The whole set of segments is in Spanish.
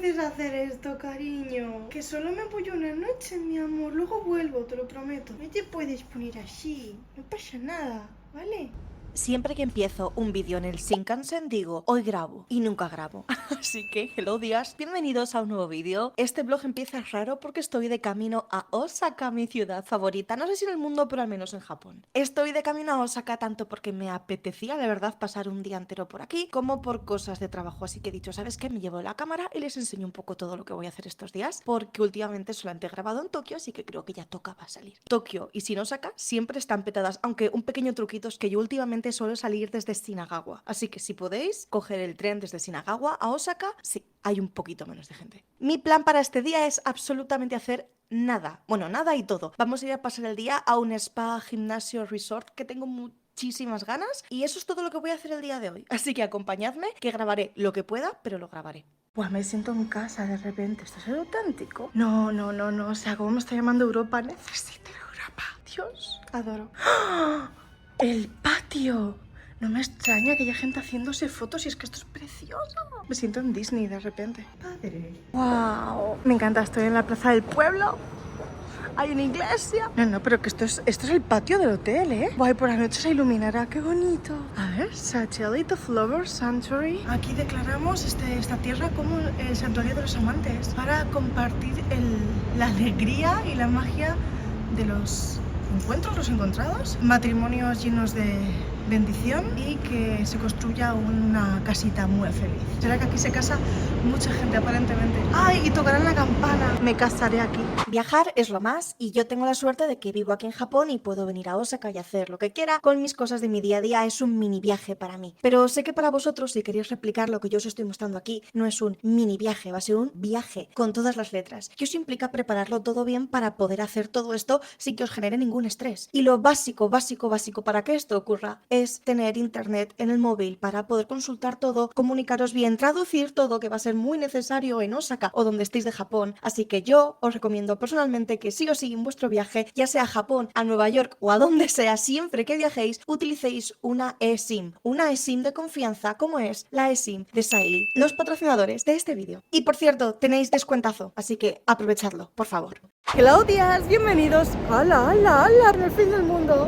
puedes hacer esto, cariño? Que solo me voy una noche, mi amor. Luego vuelvo, te lo prometo. No te puedes poner así. No pasa nada, ¿vale? Siempre que empiezo un vídeo en el Shinkansen digo, hoy grabo, y nunca grabo. Así que, hello días, bienvenidos a un nuevo vídeo. Este vlog empieza raro porque estoy de camino a Osaka, mi ciudad favorita. No sé si en el mundo, pero al menos en Japón. Estoy de camino a Osaka tanto porque me apetecía de verdad pasar un día entero por aquí, como por cosas de trabajo. Así que he dicho, ¿sabes qué? Me llevo la cámara y les enseño un poco todo lo que voy a hacer estos días, porque últimamente solamente he grabado en Tokio, así que creo que ya tocaba salir. Tokio y sin Osaka siempre están petadas, aunque un pequeño truquito es que yo últimamente suelo salir desde Shinagawa, así que si podéis coger el tren desde Shinagawa a Osaka, sí, hay un poquito menos de gente. Mi plan para este día es absolutamente hacer nada, bueno, nada y todo. Vamos a ir a pasar el día a un spa, gimnasio, resort que tengo muchísimas ganas y eso es todo lo que voy a hacer el día de hoy. Así que acompañadme, que grabaré lo que pueda, pero lo grabaré. Pues me siento en casa de repente. ¿Esto es auténtico? No. O sea, ¿cómo me está llamando Europa? Necesito Europa. Dios, adoro. ¡Ah! ¡El patio! No me extraña que haya gente haciéndose fotos y es que esto es precioso. Me siento en Disney de repente. Padre. ¡Wow! Me encanta, estoy en la plaza del pueblo. Hay una iglesia. No, pero que esto es el patio del hotel, ¿eh? Guay, por la noche se iluminará, qué bonito. A ver, Satellite of Lovers Sanctuary. Aquí declaramos esta tierra como el santuario de los amantes para compartir la alegría y la magia de los encuentros, los encontrados, matrimonios llenos de bendición y que se construya una casita muy feliz. ¿Será que aquí se casa mucha gente aparentemente? ¡Ay! Y tocarán la campana. Me casaré aquí. Viajar es lo más y yo tengo la suerte de que vivo aquí en Japón y puedo venir a Osaka y hacer lo que quiera con mis cosas de mi día a día. Es un mini viaje para mí. Pero sé que para vosotros, si queréis replicar lo que yo os estoy mostrando aquí, no es un mini viaje, va a ser un viaje con todas las letras. Que os implica prepararlo todo bien para poder hacer todo esto sin que os genere ningún estrés. Y lo básico para que esto ocurra es tener internet en el móvil para poder consultar todo, comunicaros bien, traducir todo, que va a ser muy necesario en Osaka o donde estéis de Japón. Así que yo os recomiendo personalmente que sí o sí en vuestro viaje, ya sea a Japón, a Nueva York o a donde sea, siempre que viajéis, utilicéis una eSIM de confianza como es la eSIM de Saily, los patrocinadores de este vídeo. Y por cierto, tenéis descuentazo, así que aprovechadlo, por favor. Hello días, bienvenidos. ¡Hala, en el fin del mundo!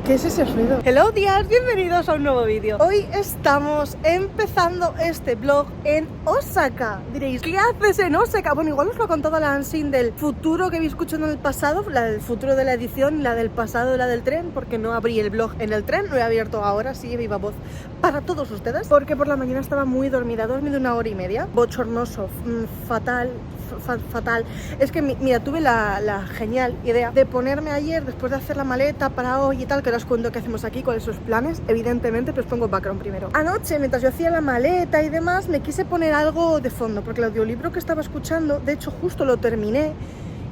¿Qué es ese ruido? Hello días, bienvenidos a un nuevo vídeo. Hoy estamos empezando este vlog en Osaka. Diréis, ¿qué haces en Osaka? Bueno, igual os lo ha contado la Ansin del futuro que vi escuchando en el pasado, la del futuro de la edición, la del pasado y la del tren, porque no abrí el vlog en el tren, lo he abierto ahora, sí, viva voz, para todos ustedes, porque por la mañana estaba muy dormida, he dormido 1 hora y media, bochornoso, fatal. Es que mira, tuve la genial idea de ponerme ayer, después de hacer la maleta para hoy y tal, que os cuento qué hacemos aquí, cuáles son los planes, evidentemente, pero os pongo background primero. Anoche, mientras yo hacía la maleta y demás, me quise poner algo de fondo, porque el audiolibro que estaba escuchando, de hecho justo lo terminé,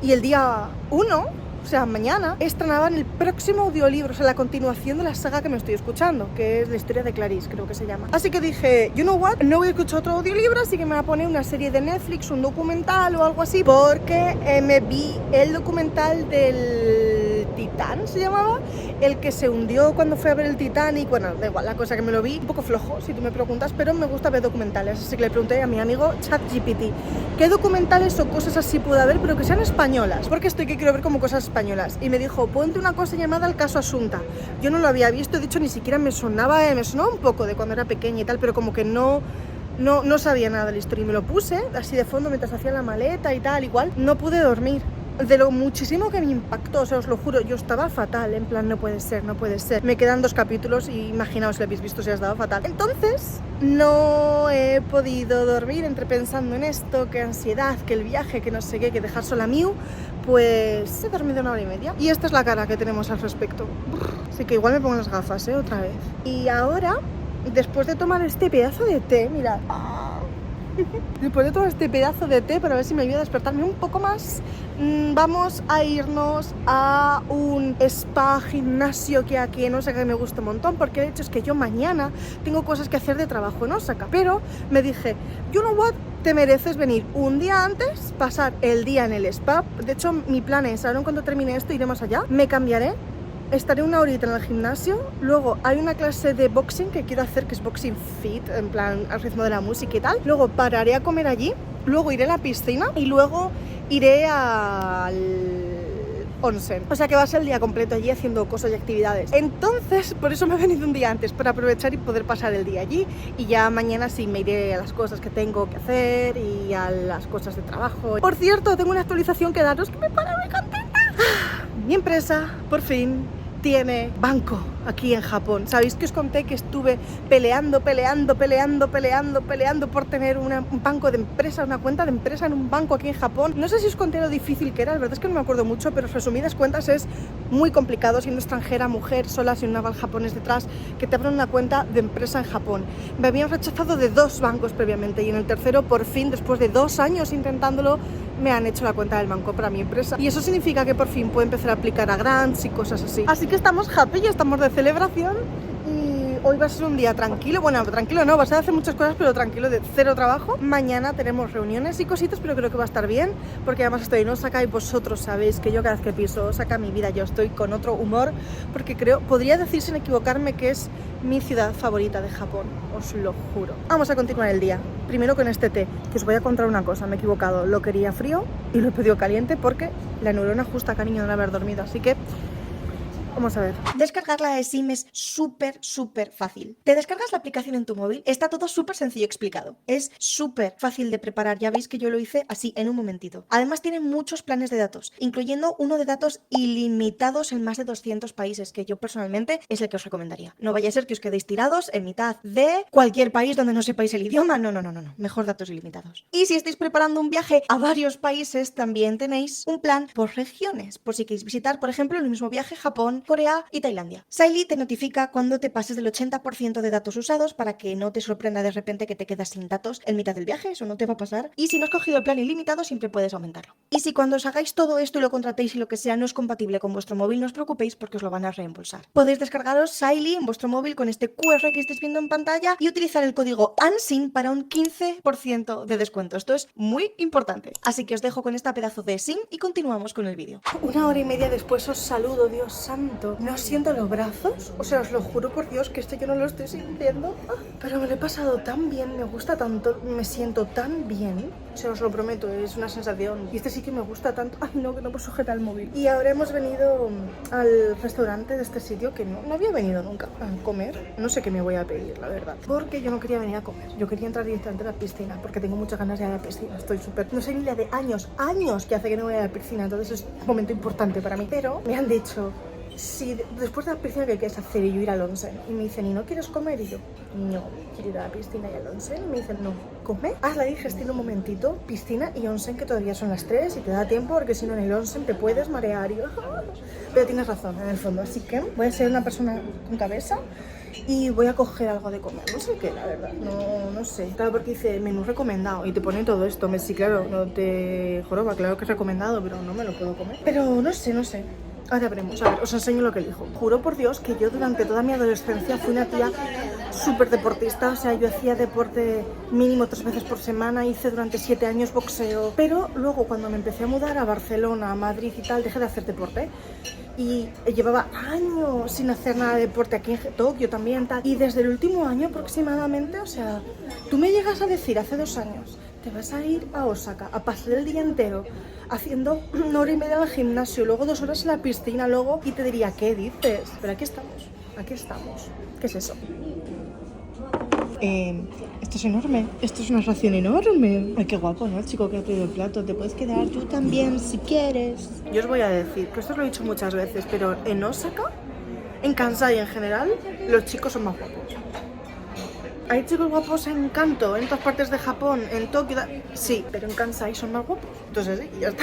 y el día 1, o sea, mañana, estrenaban el próximo audiolibro, o sea, la continuación de la saga que me estoy escuchando, que es la historia de Clarice, creo que se llama. Así que dije, you know what, no voy a escuchar otro audiolibro, así que me voy a poner una serie de Netflix, un documental o algo así, porque me vi el documental del Titán, se llamaba, el que se hundió cuando fue a ver el Titanic. Bueno, da igual, la cosa que me lo vi, un poco flojo, si tú me preguntas, pero me gusta ver documentales, así que le pregunté a mi amigo ChatGPT, ¿qué documentales o cosas así puedo ver, pero que sean españolas? Porque estoy que quiero ver como cosas españolas. Y me dijo, ponte una cosa llamada El caso Asunta. Yo no lo había visto, de hecho ni siquiera me sonaba, me sonó un poco de cuando era pequeña y tal, pero como que no sabía nada de la historia. Y me lo puse así de fondo mientras hacía la maleta y tal, igual. No pude dormir de lo muchísimo que me impactó, o sea, os lo juro, yo estaba fatal, en plan, no puede ser. Me quedan 2 capítulos y imaginaos si lo habéis visto, si has dado fatal. Entonces, no he podido dormir entre pensando en esto, que ansiedad, que el viaje, que no sé qué, que dejar sola a Miu, pues he dormido 1 hora y media. Y esta es la cara que tenemos al respecto. Así que igual me pongo las gafas, otra vez. Y ahora, después de tomar este pedazo de té, mirad. Después de todo este pedazo de té, para ver si me ayuda a despertarme un poco más, vamos a irnos a un spa gimnasio que aquí en Osaka me gusta un montón, porque de hecho es que yo mañana tengo cosas que hacer de trabajo en Osaka, pero me dije, you know what, te mereces venir un día antes, pasar el día en el spa. De hecho mi plan es, ahora cuando termine esto iremos allá, me cambiaré estaré una horita en el gimnasio, luego hay una clase de boxing que quiero hacer, que es boxing fit, en plan al ritmo de la música y tal, luego pararé a comer allí, luego iré a la piscina y luego iré al onsen. O sea que va a ser el día completo allí haciendo cosas y actividades. Entonces, por eso me he venido un día antes, para aprovechar y poder pasar el día allí. Y ya mañana sí me iré a las cosas que tengo que hacer y a las cosas de trabajo. Por cierto, tengo una actualización que daros que me para muy contenta. Mi empresa, por fin, tiene banco aquí en Japón. ¿Sabéis que os conté que estuve peleando por tener un banco de empresa, una cuenta de empresa en un banco aquí en Japón? No sé si os conté lo difícil que era, la verdad es que no me acuerdo mucho, pero resumidas cuentas es muy complicado siendo extranjera, mujer, sola, sin un aval japonés detrás, que te abran una cuenta de empresa en Japón. Me habían rechazado de 2 bancos previamente y en el tercero, por fin, después de 2 años intentándolo, me han hecho la cuenta del banco para mi empresa. Y eso significa que por fin puedo empezar a aplicar a grants y cosas así. Así que estamos happy, estamos de celebración y hoy va a ser un día tranquilo. Bueno, tranquilo no, vas a hacer muchas cosas, pero tranquilo, de cero trabajo. Mañana tenemos reuniones y cositas, pero creo que va a estar bien, porque además estoy en Osaka y vosotros sabéis que yo cada vez que piso Osaka, mi vida, yo estoy con otro humor, porque creo, podría decir sin equivocarme que es mi ciudad favorita de Japón, os lo juro. Vamos a continuar el día, primero con este té, que os voy a contar una cosa, me he equivocado, lo quería frío y lo he pedido caliente porque la neurona justa, cariño, de no haber dormido, así que vamos a ver. Descargar la eSIM es súper fácil. Te descargas la aplicación en tu móvil, está todo súper sencillo explicado. Es súper fácil de preparar, ya veis que yo lo hice así en un momentito. Además tiene muchos planes de datos, incluyendo uno de datos ilimitados en más de 200 países, que yo personalmente es el que os recomendaría. No vaya a ser que os quedéis tirados en mitad de cualquier país donde no sepáis el idioma, no. Mejor datos ilimitados. Y si estáis preparando un viaje a varios países, también tenéis un plan por regiones, por si queréis visitar, por ejemplo, el mismo viaje Japón, Corea y Tailandia. Saili te notifica cuando te pases del 80% de datos usados para que no te sorprenda de repente que te quedas sin datos en mitad del viaje, eso no te va a pasar. Y si no has cogido el plan ilimitado, siempre puedes aumentarlo. Y si cuando os hagáis todo esto y lo contratéis y lo que sea no es compatible con vuestro móvil, no os preocupéis porque os lo van a reembolsar. Podéis descargaros Saili en vuestro móvil con este QR que estáis viendo en pantalla y utilizar el código ANSIN para un 15% de descuento. Esto es muy importante. Así que os dejo con esta pedazo de SIM y continuamos con el vídeo. 1 hora y media después os saludo, Dios santo. No siento los brazos, o sea, os lo juro por Dios que esto yo no lo estoy sintiendo. Pero me lo he pasado tan bien, me gusta tanto, me siento tan bien. O sea, os lo prometo, es una sensación. Y este sí que me gusta tanto. Ay, no, que no puedo sujetar el móvil. Y ahora hemos venido al restaurante de este sitio que no había venido nunca a comer. No sé qué me voy a pedir, la verdad. Porque yo no quería venir a comer. Yo quería entrar directamente a la piscina, porque tengo muchas ganas de ir a la piscina. Estoy súper... No sé ni la de años que hace que no voy a la piscina. Entonces es un momento importante para mí. Pero me han dicho... Si después de la piscina, ¿qué quieres hacer? Y yo ir al onsen. Y me dicen, ¿y no quieres comer? Y yo, no, quiero ir a la piscina y al onsen. Y me dicen, no, come, haz la digestión un momentito, piscina y onsen, que todavía son las 3 y te da tiempo, porque si no en el onsen te puedes marear. Y yo, pero tienes razón, en el fondo. Así que voy a ser una persona con cabeza y voy a coger algo de comer. No sé qué, la verdad, no sé. Claro, porque dice menú recomendado y te pone todo esto. Sí, claro, no te joroba, claro que es recomendado, pero no me lo puedo comer. Pero no sé. Ahora veremos, a ver, os enseño lo que elijo. Juro por Dios que yo durante toda mi adolescencia fui una tía súper deportista. O sea, yo hacía deporte mínimo 3 veces por semana, hice durante 7 años boxeo. Pero luego cuando me empecé a mudar a Barcelona, a Madrid y tal, dejé de hacer deporte. Y llevaba años sin hacer nada de deporte aquí en Tokio también, tal. Y desde el último año aproximadamente, o sea, tú me llegas a decir hace 2 años, te vas a ir a Osaka a pasar el día entero haciendo 1 hora y media en el gimnasio, luego 2 horas en la piscina, luego... Y te diría, ¿qué dices? Pero aquí estamos. ¿Qué es eso? Esto es enorme, esto es una ración enorme. Ay, qué guapo, ¿no? El chico que ha traído el plato. Te puedes quedar tú también si quieres. Yo os voy a decir, que esto os lo he dicho muchas veces, pero en Osaka, en Kansai en general, los chicos son más guapos. Hay chicos guapos en Kanto, en todas partes de Japón, en Tokio, sí, pero en Kansai son más guapos. Entonces sí, ya está.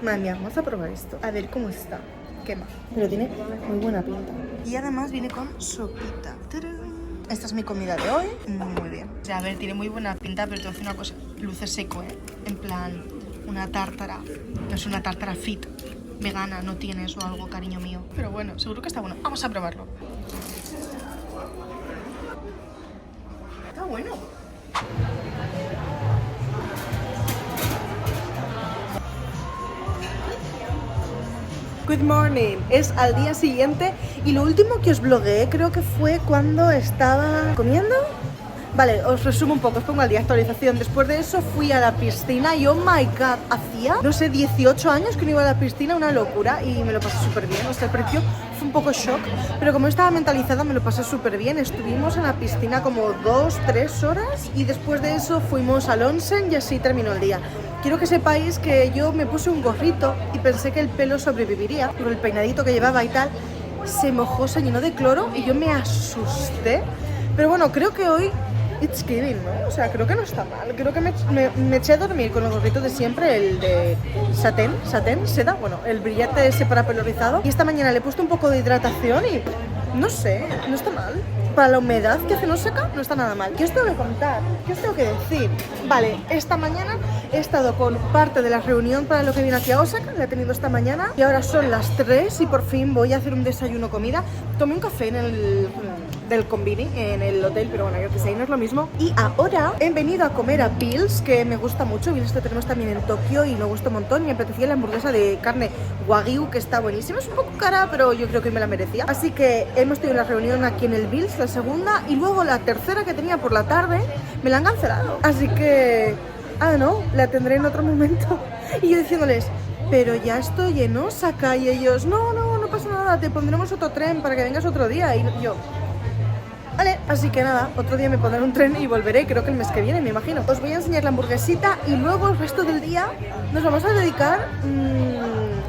Madre mía, vamos a probar esto. A ver cómo está. Quema. Pero tiene muy buena pinta. Y además viene con sopita. ¡Tarán! Esta es mi comida de hoy. Muy bien. O sea, a ver, tiene muy buena pinta, pero te voy a decir una cosa. Luce seco, En plan, una tártara. No es una tártara fit. Vegana, no tienes o algo, cariño mío. Pero bueno, seguro que está bueno. Vamos a probarlo. Está bueno. Good morning. Es al día siguiente y lo último que os blogueé creo que fue cuando estaba comiendo. Vale, os resumo un poco, os pongo al día, actualización. Después de eso fui a la piscina y oh my god, hacía, no sé, 18 años que no iba a la piscina, una locura, y me lo pasé súper bien. O sea, el precio fue un poco shock, pero como estaba mentalizada me lo pasé súper bien. Estuvimos en la piscina como 2-3 horas y después de eso fuimos al onsen y así terminó el día. Quiero que sepáis que yo me puse un gorrito y pensé que el pelo sobreviviría, por el peinadito que llevaba y tal. Se mojó, se llenó de cloro y yo me asusté. Pero bueno, creo que hoy it's kidding, ¿no? O sea, creo que no está mal. Creo que me eché a dormir con el gorrito de siempre, el de satén, seda, bueno, el brillante ese para pelo rizado. Y esta mañana le he puesto un poco de hidratación y no sé, no está mal. Para la humedad que hace en Osaka no está nada mal. ¿Qué os tengo que contar? ¿Qué os tengo que decir? Vale, esta mañana he estado con parte de la reunión para lo que viene aquí a Osaka. La he tenido esta mañana y ahora son las 3 y por fin voy a hacer un desayuno comida. Tomé un café en el del convini en el hotel, pero bueno, yo que sé, no es lo mismo. Y ahora he venido a comer a Bills, que me gusta mucho. Bills que tenemos también en Tokio y me gusta un montón. Me apetecía la hamburguesa de carne Wagyu, que está buenísima. Es un poco cara, pero yo creo que me la merecía. Así que hemos tenido una reunión aquí en el Bills, la segunda, y luego la tercera que tenía por la tarde, me la han cancelado. Así que, no, la tendré en otro momento. Y yo diciéndoles, pero ya estoy en Osaka, y ellos, no pasa nada, te pondremos otro tren para que vengas otro día. Y yo, vale, así que nada, otro día me pondré un tren y volveré, creo que el mes que viene, me imagino. Os voy a enseñar la hamburguesita y luego el resto del día nos vamos a dedicar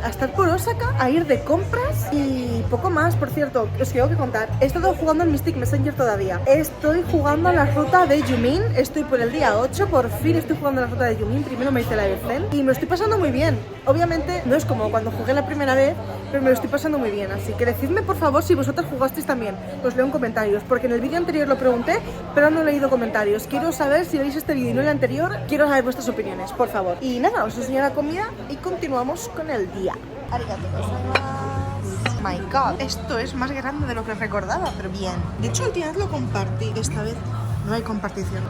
a estar por Osaka, a ir de compras y poco más. Por cierto, os tengo que contar, he estado jugando al Mystic Messenger todavía. Estoy jugando a la ruta de Yumin, estoy por el día 8, por fin estoy jugando a la ruta de Yumin. Primero me hice la Everzen y me lo estoy pasando muy bien. Obviamente no es como cuando jugué la primera vez, pero me lo estoy pasando muy bien. Así que decidme por favor si vosotros jugasteis también. Os leo en comentarios, porque en el vídeo anterior lo pregunté, pero no he leído comentarios. Quiero saber, si veis este vídeo y no el anterior, quiero saber vuestras opiniones, por favor. Y nada, os enseño la comida y continuamos con el día. Arigato gozaimasu. My god, esto es más grande de lo que recordaba, pero bien. De hecho, el día lo compartí, esta vez no hay compartición.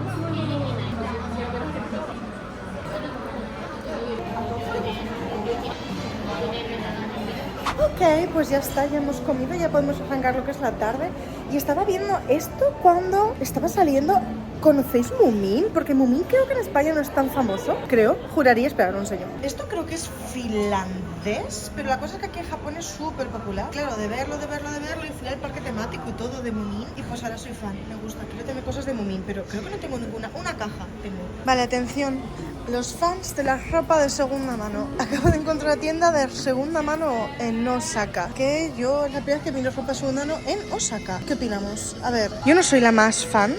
Ok, pues ya está, ya hemos comido, ya podemos arrancar lo que es la tarde. Y estaba viendo esto cuando estaba saliendo. ¿Conocéis Moomin? Porque Moomin creo que en España no es tan famoso. Creo, juraría, esperar, lo enseño. Esto creo que es finlandés, pero la cosa es que aquí en Japón es súper popular. Claro, de verlo, y fui al parque temático y todo de Moomin. Y pues ahora soy fan, me gusta, quiero tener cosas de Moomin, pero creo que no tengo ninguna. Una caja tengo. Vale, atención. Los fans de la ropa de segunda mano. Acabo de encontrar una tienda de segunda mano en Osaka. Que yo es la primera vez que miro ropa de segunda mano en Osaka. ¿Qué opinamos? A ver, yo no soy la más fan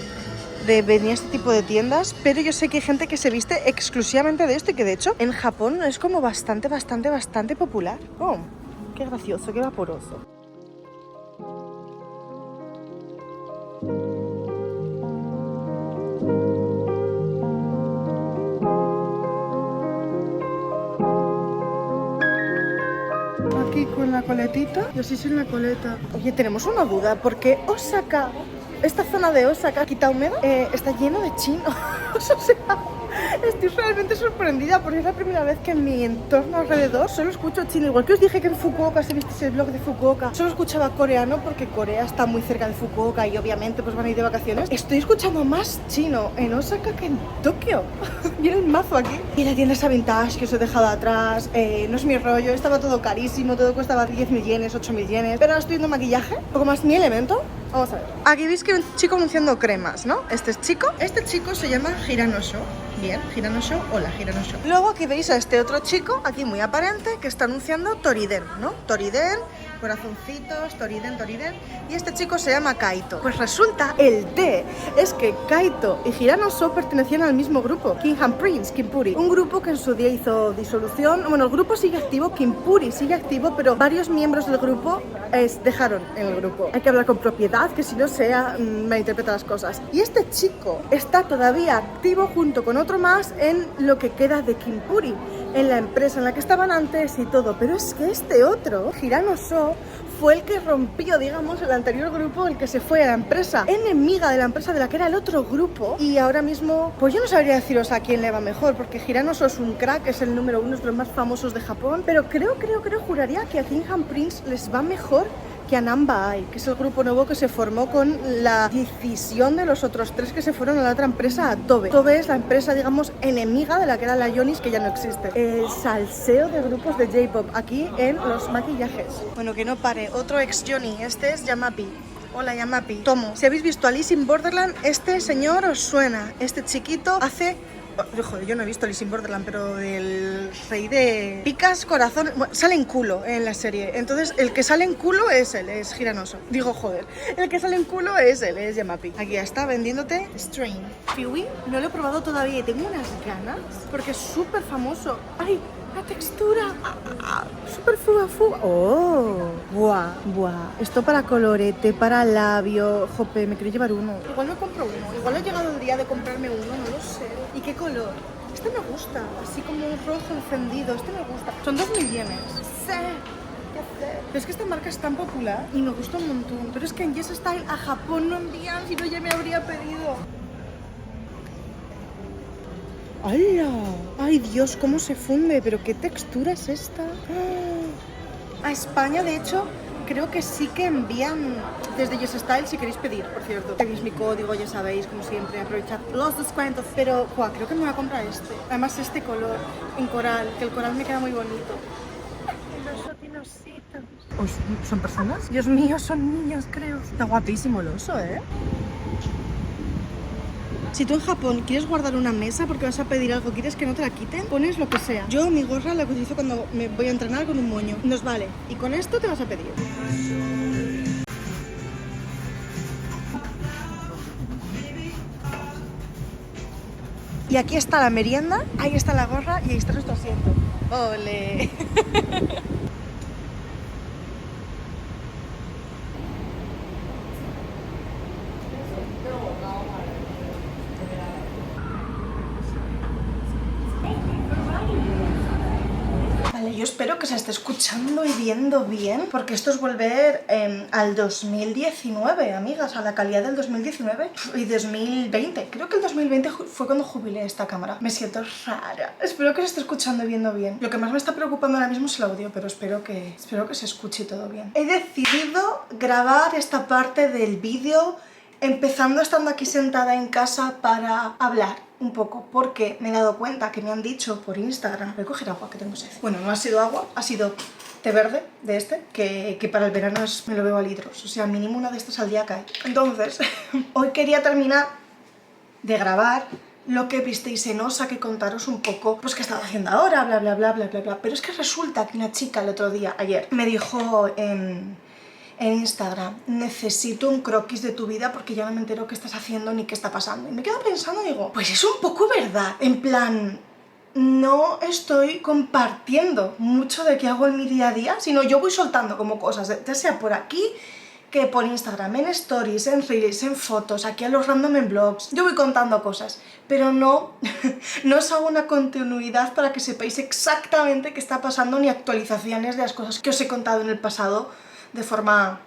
de venir a este tipo de tiendas, pero yo sé que hay gente que se viste exclusivamente de esto y que de hecho en Japón es como bastante popular. Oh, qué gracioso, qué vaporoso. Aquí con la coletita, yo sí soy la coleta. Oye, tenemos una duda, porque Osaka, esta zona de Osaka, Kitaumeda, está lleno de chinos. O sea, estoy realmente sorprendida porque es la primera vez que en mi entorno alrededor solo escucho chino. Igual que os dije que en Fukuoka, si visteis el blog de Fukuoka, solo escuchaba coreano porque Corea está muy cerca de Fukuoka y obviamente pues van a ir de vacaciones. Estoy escuchando más chino en Osaka que en Tokio. Viene el mazo aquí. Y la tienda esa vintage que os he dejado atrás, no es mi rollo, estaba todo carísimo, todo costaba 10.000 yenes, 8.000 yenes. Pero ahora estoy viendo maquillaje, un poco más mi elemento. Vamos a ver. Aquí veis que un chico anunciando cremas, ¿no? Este chico se llama Hiranosho. Bien, Hiranosho, hola Hiranosho. Luego aquí veis a este otro chico, aquí muy aparente, que está anunciando Toriden, ¿no? Toriden, corazoncitos, Toriden. Y este chico se llama Kaito. Pues resulta, el té es que Kaito y Hiranosho pertenecían al mismo grupo, King and Prince, Kimpuri. Un grupo que en su día hizo disolución. Bueno, el grupo sigue activo, Kimpuri sigue activo, pero varios miembros del grupo dejaron el grupo. Hay que hablar con propiedad, que si no sea malinterpreta las cosas. Y este chico está todavía activo junto con otro más en lo que queda de Kimpuri. en la empresa en la que estaban antes y todo. Pero es que este otro, Hirano So, fue el que rompió, digamos, el anterior grupo, el que se fue a la empresa enemiga de la empresa de la que era el otro grupo. Y ahora mismo, pues yo no sabría deciros a quién le va mejor, porque Hirano So es un crack, es el número 1, es de los más famosos de Japón. Pero creo, juraría que a Kingdom Prince les va mejor que a Namba Ai, que es el grupo nuevo que se formó con la decisión de los otros 3 que se fueron a la otra empresa, a Tobe. Tobe es la empresa, digamos, enemiga de la que era la Yonis, que ya no existe. El salseo de grupos de J-pop aquí en los maquillajes. Bueno, que no pare. Otro ex Yoni, este es Yamapi. Hola Yamapi. Tomo. Si habéis visto Alice in Borderland, este señor os suena. Este chiquito hace... Joder, yo no he visto Alice in Borderland, pero del rey de picas, corazones... Bueno, sale en culo en la serie. Entonces, el que sale en culo es él, es Hirano So. Digo, joder. El que sale en culo es él, es Yamapi. Aquí ya está, vendiéndote Strain. Kiwi, no lo he probado todavía y tengo unas ganas, porque es súper famoso. ¡Ay! La textura, súper fuga. ¡Oh! ¡Buah! Esto para colorete, para labio. Jope, me quiero llevar uno. Igual me compro uno. Igual ha llegado el día de comprarme uno, no lo sé. ¿Y qué color? Este me gusta. Así como un rojo encendido. Este me gusta. Son 2.000 yenes. Sí. Pero es que esta marca es tan popular y me gusta un montón. Pero es que en Yes Style a Japón no envían, si no ya me habría pedido. ¡Hala! ¡Ay, Dios! ¿Cómo se funde? ¿Pero qué textura es esta? A España, de hecho, creo que sí que envían desde Yes Style si queréis pedir, por cierto. Tenéis mi código, ya sabéis, como siempre, aprovechad los descuentos. Pero, creo que me voy a comprar este. Además, este color en coral, que el coral me queda muy bonito. Los otinositos. ¿Son personas? Dios mío, son niños, creo. Está guapísimo el oso, ¿eh? Si tú en Japón quieres guardar una mesa porque vas a pedir algo, quieres que no te la quiten, pones lo que sea. Yo mi gorra la utilizo cuando me voy a entrenar con un moño. Nos vale. Y con esto te vas a pedir. Y aquí está la merienda, ahí está la gorra y ahí está nuestro asiento. ¡Ole! Yo espero que se esté escuchando y viendo bien, porque esto es volver al 2019, amigas, a la calidad del 2019 y 2020. Creo que el 2020 fue cuando jubilé esta cámara. Me siento rara. Espero que se esté escuchando y viendo bien. Lo que más me está preocupando ahora mismo es el audio, pero espero que se escuche todo bien. He decidido grabar esta parte del vídeo empezando estando aquí sentada en casa para hablar un poco, porque me he dado cuenta que me han dicho por Instagram... Voy a coger agua, que tengo sed. Bueno, no ha sido agua, ha sido té verde de este, que para el verano me lo bebo a litros. O sea, mínimo una de estas al día cae. Entonces, hoy quería terminar de grabar lo que visteis en Osa, que contaros un poco pues qué estaba haciendo ahora, bla bla bla bla bla bla. Pero es que resulta que una chica el otro día, ayer, me dijo en Instagram: necesito un croquis de tu vida porque ya no me entero qué estás haciendo ni qué está pasando. Y me quedo pensando y digo, pues es un poco verdad. En plan, no estoy compartiendo mucho de qué hago en mi día a día, sino yo voy soltando como cosas, ya sea por aquí que por Instagram, en stories, en reels, en fotos, aquí a los random en blogs. Yo voy contando cosas, pero no os hago una continuidad para que sepáis exactamente qué está pasando, ni actualizaciones de las cosas que os he contado en el pasado de forma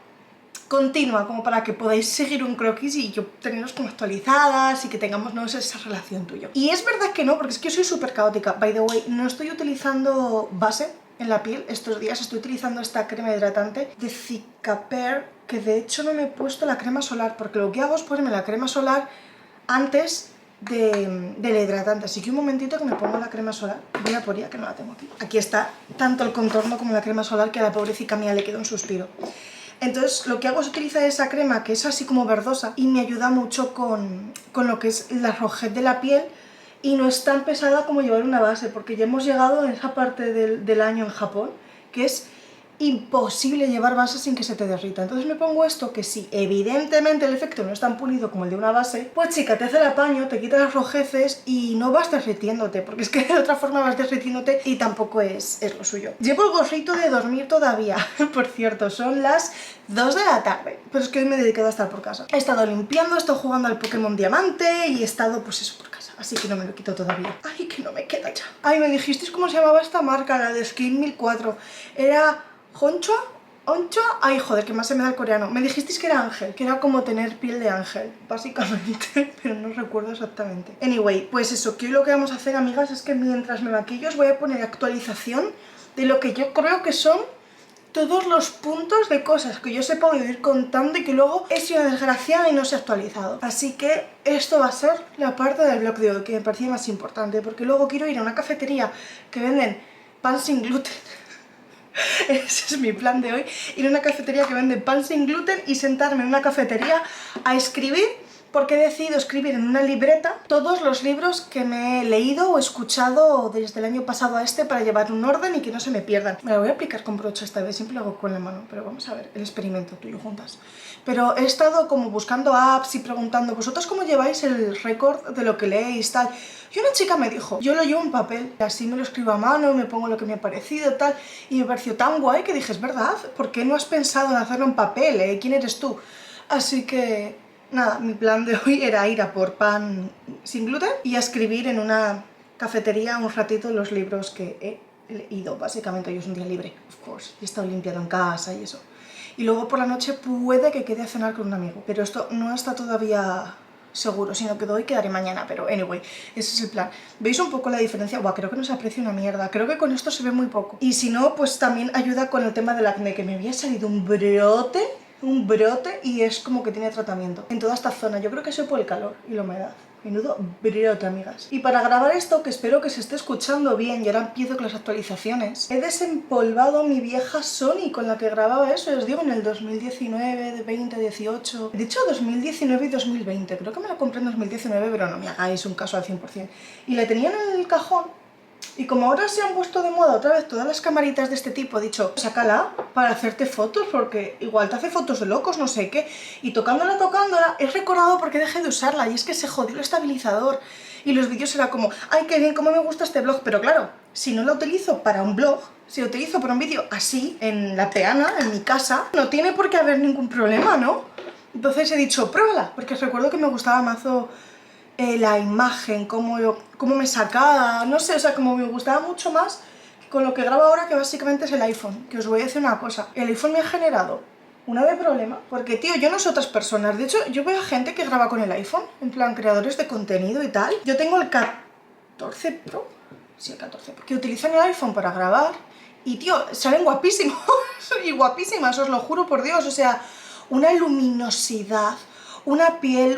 continua, como para que podáis seguir un croquis y yo tenerlos como actualizadas y que tengamos, ¿no?, esa relación tuya. Y es verdad que no, porque es que yo soy súper caótica. By the way, no estoy utilizando base en la piel estos días, estoy utilizando esta crema hidratante de Cicapair, que de hecho no me he puesto la crema solar, porque lo que hago es ponerme la crema solar antes de la hidratante. Así que un momentito que me pongo la crema solar. Voy a por ella, que no la tengo aquí. Aquí está tanto el contorno como la crema solar, que a la pobrecita mía le queda un suspiro. Entonces lo que hago es utilizar esa crema, que es así como verdosa, y me ayuda mucho con lo que es la rojez de la piel, y no es tan pesada como llevar una base, porque ya hemos llegado en esa parte del año en Japón, que es imposible llevar base sin que se te derrita. Entonces me pongo esto, que si evidentemente el efecto no es tan pulido como el de una base, pues chica, te hace el apaño, te quita las rojeces y no vas derritiéndote, porque es que de otra forma vas derritiéndote y tampoco es lo suyo. Llevo el gorrito de dormir todavía, por cierto, son las 2 de la tarde, pero es que hoy me he dedicado a estar por casa. He estado limpiando, he estado jugando al Pokémon Diamante y he estado, pues eso, por casa. Así que no me lo quito todavía. Ay, que no me queda ya. Ay, me dijisteis cómo se llamaba esta marca, la de Skin 1004. Era Honcho, Honcho, ay joder, que más se me da el coreano. Me dijisteis que era ángel, que era como tener piel de ángel, básicamente, pero no recuerdo exactamente. Anyway, pues eso, que hoy lo que vamos a hacer, amigas, es que mientras me maquillo os voy a poner actualización de lo que yo creo que son todos los puntos de cosas que yo os he podido ir contando y que luego he sido desgraciada y no se ha actualizado. Así que esto va a ser la parte del blog de hoy que me parecía más importante, porque luego quiero ir a una cafetería que venden pan sin gluten. Ese es mi plan de hoy, ir a una cafetería que vende pan sin gluten y sentarme en una cafetería a escribir, porque he decidido escribir en una libreta todos los libros que me he leído o escuchado desde el año pasado a este para llevar un orden y que no se me pierdan. Me la voy a aplicar con brocha esta vez, siempre lo hago con la mano, pero vamos a ver el experimento tú y yo juntas. Pero he estado como buscando apps y preguntando, ¿vosotros cómo lleváis el récord de lo que leéis, tal? Y una chica me dijo, yo lo llevo en papel, así me lo escribo a mano, me pongo lo que me ha parecido, tal, y me pareció tan guay que dije, es verdad, ¿por qué no has pensado en hacerlo en papel? ¿Quién eres tú? Así que, nada, mi plan de hoy era ir a por pan sin gluten y a escribir en una cafetería un ratito los libros que he leído, básicamente. Hoy es un día libre, of course, y he estado limpiando en casa y eso. Y luego por la noche puede que quede a cenar con un amigo, pero esto no está todavía seguro, sino que hoy quedaré mañana, pero anyway, ese es el plan. ¿Veis un poco la diferencia? Buah, creo que no se aprecia una mierda, creo que con esto se ve muy poco. Y si no, pues también ayuda con el tema del acné, que me había salido un brote y es como que tiene tratamiento en toda esta zona. Yo creo que es por el calor y la humedad. Menudo brote, amigas. Y para grabar esto, que espero que se esté escuchando bien, y ahora empiezo con las actualizaciones, he desempolvado mi vieja Sony con la que grababa eso, os digo, en el 2019, 20, 18... He dicho 2019 y 2020, creo que me la compré en 2019, pero no me hagáis un caso al 100%. Y la tenía en el cajón. Y como ahora se han puesto de moda otra vez todas las camaritas de este tipo, he dicho, sácala para hacerte fotos, porque igual te hace fotos de locos, no sé qué. Y tocándola, he recordado por qué dejé de usarla, y es que se jodió el estabilizador. Y los vídeos era como, ay, qué bien, cómo me gusta este blog. Pero claro, si no la utilizo para un blog, si lo utilizo para un vídeo así, en la peana, en mi casa, no tiene por qué haber ningún problema, ¿no? Entonces he dicho, pruébala, porque recuerdo que me gustaba mazo la imagen, cómo me sacaba, no sé, o sea, como me gustaba mucho más con lo que grabo ahora, que básicamente es el iPhone. Que os voy a decir una cosa, el iPhone me ha generado una de problema, porque tío, yo no sé otras personas, de hecho yo veo a gente que graba con el iPhone, en plan creadores de contenido y tal. Yo tengo el 14 Pro, sí, el 14 Pro, que utilizan el iPhone para grabar y tío, salen guapísimos y guapísimas, os lo juro por Dios, o sea, una luminosidad, una piel,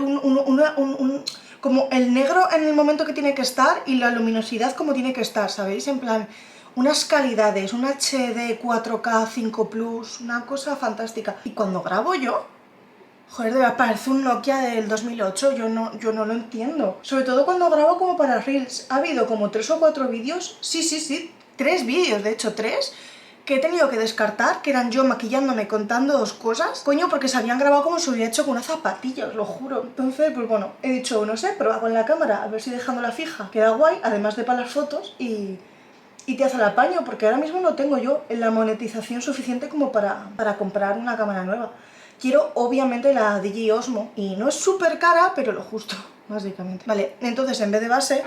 como el negro en el momento que tiene que estar y la luminosidad como tiene que estar, ¿sabéis? En plan, unas calidades, un HD 4K 5 Plus, una cosa fantástica. Y cuando grabo yo, joder, de verdad, parece un Nokia del 2008, yo no lo entiendo. Sobre todo cuando grabo como para Reels. Ha habido como 3 o 4 vídeos, sí, 3 vídeos, de hecho 3, que he tenido que descartar, que eran yo maquillándome contando 2 cosas, coño, porque se habían grabado como si hubiera hecho con una zapatilla, os lo juro. Entonces, pues bueno, he dicho, no sé, pero hago en la cámara, a ver si dejándola fija queda guay, además de para las fotos, y te hace el apaño, porque ahora mismo no tengo yo la monetización suficiente como para comprar una cámara nueva. Quiero, obviamente, la DJI Osmo, y no es súper cara, pero lo justo, básicamente. Vale, entonces en vez de base,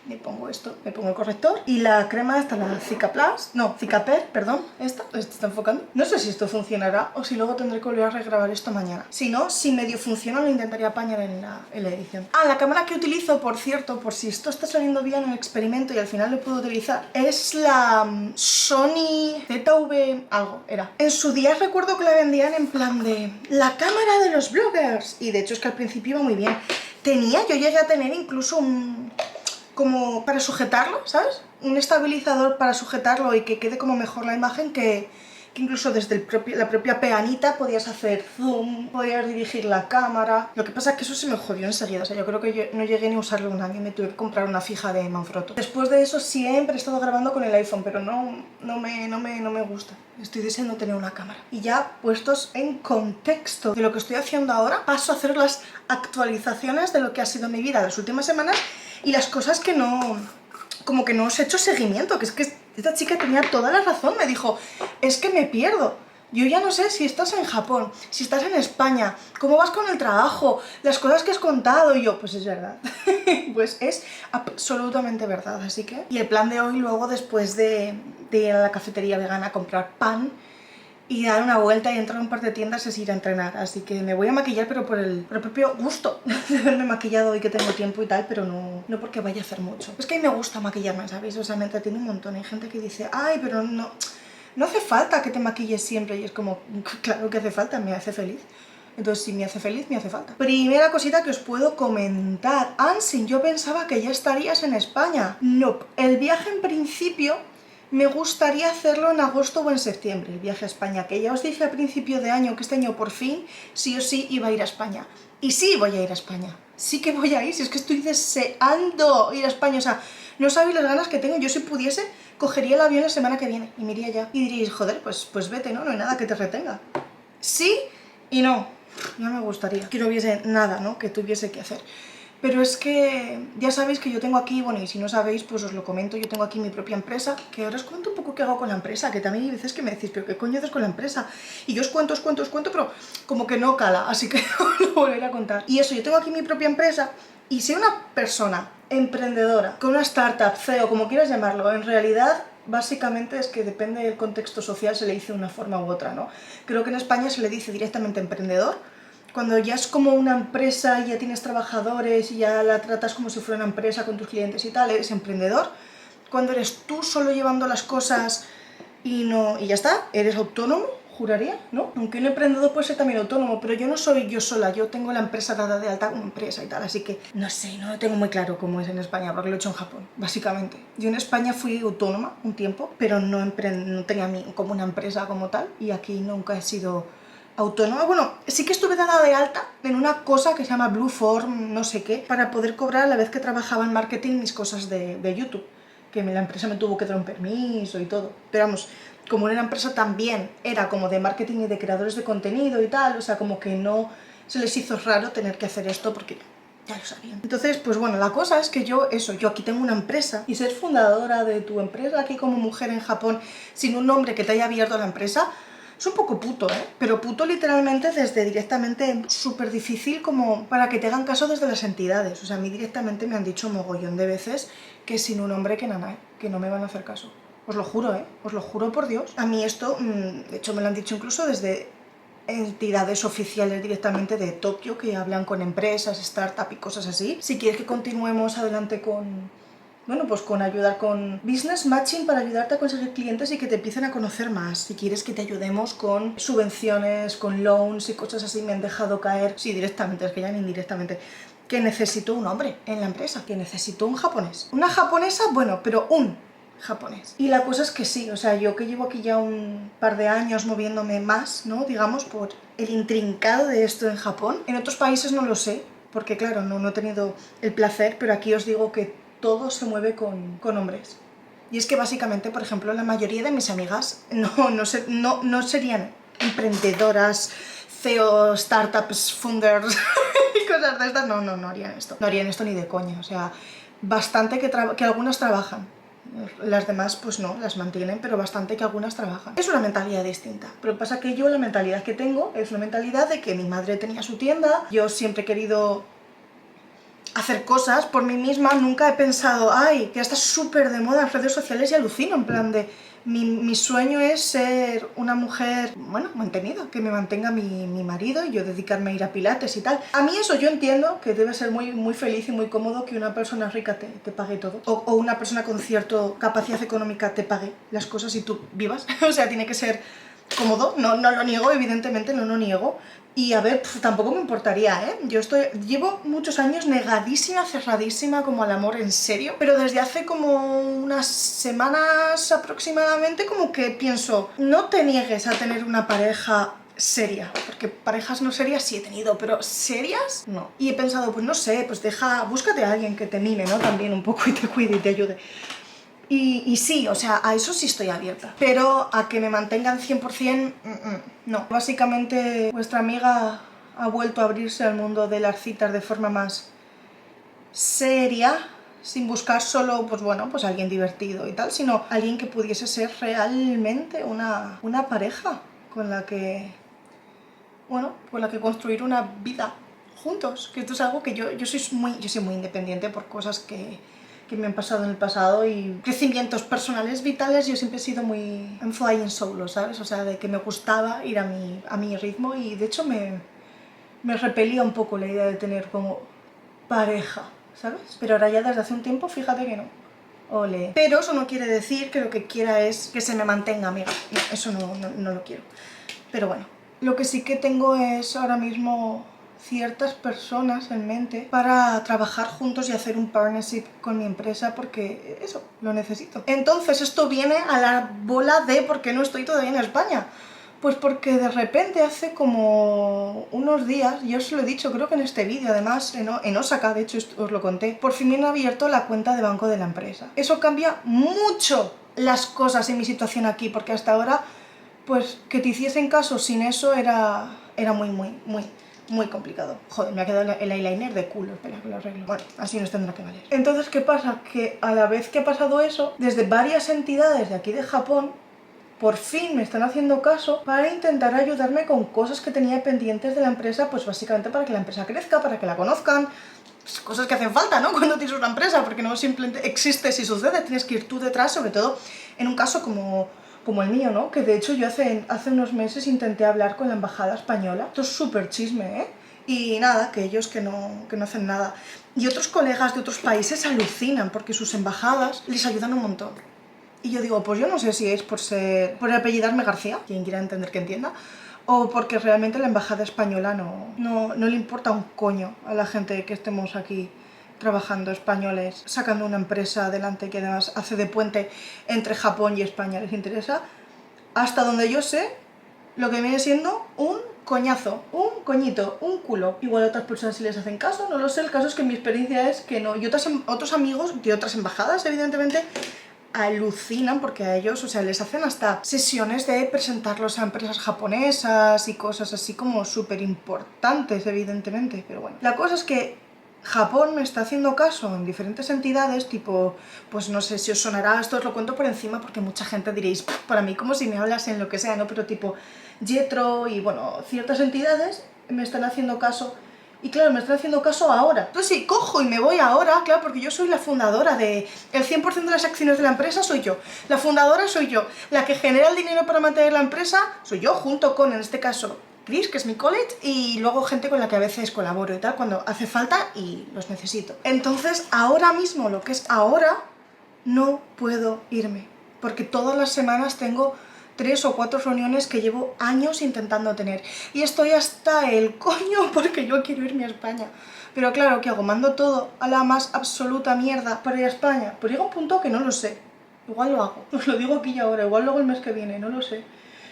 me pongo esto, me pongo el corrector y la crema esta, la Cicaper, perdón, esta está enfocando. No sé si esto funcionará o si luego tendré que volver a regrabar esto mañana. Si no, si medio funciona lo intentaría apañar en la edición. Ah, la cámara que utilizo, por cierto, por si esto está saliendo bien en el experimento y al final lo puedo utilizar, es la Sony ZV algo, era. En su día recuerdo que la vendían en plan de la cámara de los bloggers, y de hecho es que al principio iba muy bien. Yo llegué a tener incluso como para sujetarlo, ¿sabes? Un estabilizador para sujetarlo y que quede como mejor la imagen, que que incluso desde la propia peanita podías hacer zoom, podías dirigir la cámara. Lo que pasa es que eso se me jodió enseguida, o sea, yo creo que yo no llegué ni a usarlo un año, me tuve que comprar una fija de Manfrotto. Después de eso siempre he estado grabando con el iPhone, pero no me gusta. Estoy deseando tener una cámara. Y ya puestos en contexto de lo que estoy haciendo ahora, paso a hacer las actualizaciones de lo que ha sido mi vida las últimas semanas y las cosas que como que no os he hecho seguimiento, que es que esta chica tenía toda la razón, me dijo, es que me pierdo. Yo ya no sé si estás en Japón, si estás en España, cómo vas con el trabajo, las cosas que has contado. Y yo, pues es verdad. Pues es absolutamente verdad, así que... Y el plan de hoy, luego, después de ir a la cafetería vegana a comprar pan y dar una vuelta y entrar a un par de tiendas, es ir a entrenar. Así que me voy a maquillar, pero por el propio gusto de haberme maquillado hoy que tengo tiempo y tal, pero no porque vaya a hacer mucho. Es que a mí me gusta maquillarme, ¿sabéis? O sea, me entretiene un montón. Hay gente que dice, ay, pero no hace falta que te maquilles siempre, y es como, claro que hace falta, me hace feliz. Entonces, si me hace feliz, me hace falta. Primera cosita que os puedo comentar. Ansin, yo pensaba que ya estarías en España. No, el viaje en principio me gustaría hacerlo en agosto o en septiembre, el viaje a España, que ya os dije a principio de año que este año por fin, sí o sí, iba a ir a España. Y sí voy a ir a España. Sí que voy a ir, si es que estoy deseando ir a España. O sea, no sabéis las ganas que tengo. Yo si pudiese, cogería el avión la semana que viene y me iría ya. Y diréis, joder, pues vete, ¿no? No hay nada que te retenga. Sí y no. No me gustaría que no hubiese nada, ¿no? Que tuviese que hacer. Pero es que ya sabéis que yo tengo aquí, bueno, y si no sabéis, pues os lo comento, yo tengo aquí mi propia empresa, que ahora os cuento un poco qué hago con la empresa, que también hay veces que me decís, pero ¿qué coño haces con la empresa? Y yo os cuento, pero como que no cala, así que os lo volveré a contar. Y eso, yo tengo aquí mi propia empresa, y si una persona emprendedora, con una startup, CEO, como quieras llamarlo, en realidad... Básicamente es que depende del contexto social, se le dice de una forma u otra, ¿no? Creo que en España se le dice directamente emprendedor. Cuando ya es como una empresa y ya tienes trabajadores y ya la tratas como si fuera una empresa con tus clientes y tal, eres emprendedor. Cuando eres tú solo llevando las cosas y ya está, eres autónomo, juraría, ¿no? Aunque un emprendedor puede ser también autónomo, pero yo no soy yo sola, yo tengo la empresa dada de alta como empresa y tal, así que no sé, no lo tengo muy claro cómo es en España, porque lo he hecho en Japón, básicamente. Yo en España fui autónoma un tiempo, pero no tenía como una empresa como tal, y aquí nunca he sido autónoma. Bueno, sí que estuve dada de alta en una cosa que se llama Blue Form, no sé qué, para poder cobrar a la vez que trabajaba en marketing mis cosas de YouTube, que la empresa me tuvo que dar un permiso y todo, pero vamos, como en una empresa también era como de marketing y de creadores de contenido y tal, o sea, como que no se les hizo raro tener que hacer esto porque ya lo sabían. Entonces, pues bueno, la cosa es que yo aquí tengo una empresa, y ser fundadora de tu empresa aquí como mujer en Japón sin un hombre que te haya abierto la empresa es un poco puto, ¿eh? Pero puto literalmente desde directamente súper difícil como para que te hagan caso desde las entidades. O sea, a mí directamente me han dicho mogollón de veces que sin un hombre que nanay, que no me van a hacer caso. Os lo juro, ¿eh? Os lo juro por Dios. A mí esto, de hecho me lo han dicho incluso desde entidades oficiales directamente de Tokio que hablan con empresas, startups y cosas así. Si quieres que continuemos adelante con... Bueno, pues con ayudar con business matching para ayudarte a conseguir clientes y que te empiecen a conocer más. Si quieres que te ayudemos con subvenciones, con loans y cosas así, me han dejado caer, sí, directamente, es que ya ni indirectamente, que necesito un hombre en la empresa, que necesito un japonés. Una japonesa, bueno, pero un japonés. Y la cosa es que sí, o sea, yo que llevo aquí ya un par de años moviéndome más, ¿no? Digamos, por el intrincado de esto en Japón. En otros países no lo sé, porque claro, no he tenido el placer, pero aquí os digo que todo se mueve con hombres. Y es que básicamente, por ejemplo, la mayoría de mis amigas no serían emprendedoras, CEO, startups, funders y cosas de estas. No harían esto. No harían esto ni de coña. O sea, bastante que algunas trabajan. Las demás pues no, las mantienen, pero bastante que algunas trabajan. Es una mentalidad distinta. Pero pasa que yo la mentalidad que tengo es una mentalidad de que mi madre tenía su tienda, yo siempre he querido hacer cosas por mí misma, nunca he pensado, ay, que ya está súper de moda en redes sociales y alucino, en plan de, mi sueño es ser una mujer, bueno, mantenida, que me mantenga mi marido y yo dedicarme a ir a pilates y tal. A mí eso yo entiendo que debe ser muy, muy feliz y muy cómodo que una persona rica te pague todo, o una persona con cierta capacidad económica te pague las cosas y tú vivas, o sea, tiene que ser cómodo, no lo niego, evidentemente no lo niego. Y a ver, tampoco me importaría, ¿eh? Llevo muchos años negadísima, cerradísima como al amor en serio, pero desde hace como unas semanas aproximadamente como que pienso, no te niegues a tener una pareja seria, porque parejas no serias sí he tenido, pero serias no. Y he pensado, pues no sé, pues búscate a alguien que te mime, ¿no? También un poco y te cuide y te ayude. Y sí, o sea, a eso sí estoy abierta. Pero a que me mantengan 100%, no. Básicamente, vuestra amiga ha vuelto a abrirse al mundo de las citas de forma más seria, sin buscar solo, pues bueno, pues alguien divertido y tal, sino alguien que pudiese ser realmente una pareja con la que, bueno, con la que construir una vida juntos. Que esto es algo que yo soy muy independiente por cosas que me han pasado en el pasado y crecimientos personales vitales. Yo siempre he sido muy I'm flying solo, ¿sabes? O sea, de que me gustaba ir a mi ritmo y de hecho me repelía un poco la idea de tener como pareja, ¿sabes? Pero ahora ya desde hace un tiempo, fíjate que no. Ole. Pero eso no quiere decir que lo que quiera es que se me mantenga amiga. No, eso no lo quiero. Pero bueno, lo que sí que tengo es ahora mismo ciertas personas en mente para trabajar juntos y hacer un partnership con mi empresa porque eso, lo necesito. Entonces esto viene a la bola de por qué no estoy todavía en España. Pues porque de repente hace como unos días, yo os lo he dicho creo que en este vídeo además, en Osaka, de hecho os lo conté, por fin me han abierto la cuenta de banco de la empresa. Eso cambia mucho las cosas en mi situación aquí, porque hasta ahora, pues que te hiciesen caso sin eso era muy complicado. Joder, me ha quedado el eyeliner de culo, espera que lo arreglo. Bueno, así nos tendrá que valer. Entonces, ¿qué pasa? Que a la vez que ha pasado eso, desde varias entidades de aquí de Japón, por fin me están haciendo caso para intentar ayudarme con cosas que tenía pendientes de la empresa, pues básicamente para que la empresa crezca, para que la conozcan, pues cosas que hacen falta, ¿no? Cuando tienes una empresa, porque no simplemente existe si sucede, tienes que ir tú detrás, sobre todo en un caso como el mío, ¿no? Que de hecho yo hace unos meses intenté hablar con la embajada española. Esto es súper chisme, ¿eh? Y nada, que ellos que no hacen nada. Y otros colegas de otros países alucinan porque sus embajadas les ayudan un montón. Y yo digo, pues yo no sé si es por apellidarme García, quien quiera entender que entienda, o porque realmente la embajada española no le importa un coño a la gente que estemos aquí trabajando, españoles, sacando una empresa adelante que además hace de puente entre Japón y España. Les interesa, hasta donde yo sé, lo que viene siendo un coñazo, un coñito, un culo. Igual a otras personas si les hacen caso, no lo sé. El caso es que mi experiencia es que no. Y otros amigos de otras embajadas, evidentemente, alucinan porque a ellos, o sea, les hacen hasta sesiones de presentarlos a empresas japonesas y cosas así como súper importantes, evidentemente. Pero bueno, la cosa es que Japón me está haciendo caso en diferentes entidades, tipo, pues no sé si os sonará, esto os lo cuento por encima porque mucha gente diréis, para mí como si me hablas en lo que sea, ¿no? Pero tipo Jetro y bueno, ciertas entidades me están haciendo caso. Y claro, me están haciendo caso ahora. Entonces si cojo y me voy ahora, claro, porque yo soy la fundadora de... El 100% de las acciones de la empresa soy yo. La fundadora soy yo. La que genera el dinero para mantener la empresa soy yo, junto con, en este caso, Chris, que es mi college, y luego gente con la que a veces colaboro y tal, cuando hace falta y los necesito. Entonces, ahora mismo, lo que es ahora, no puedo irme. Porque todas las semanas tengo 3 o 4 reuniones que llevo años intentando tener. Y estoy hasta el coño porque yo quiero irme a España. Pero claro, ¿qué hago? Mando todo a la más absoluta mierda para ir a España. Pues llega un punto que no lo sé. Igual lo hago. Os lo digo aquí y ahora. Igual luego el mes que viene. No lo sé.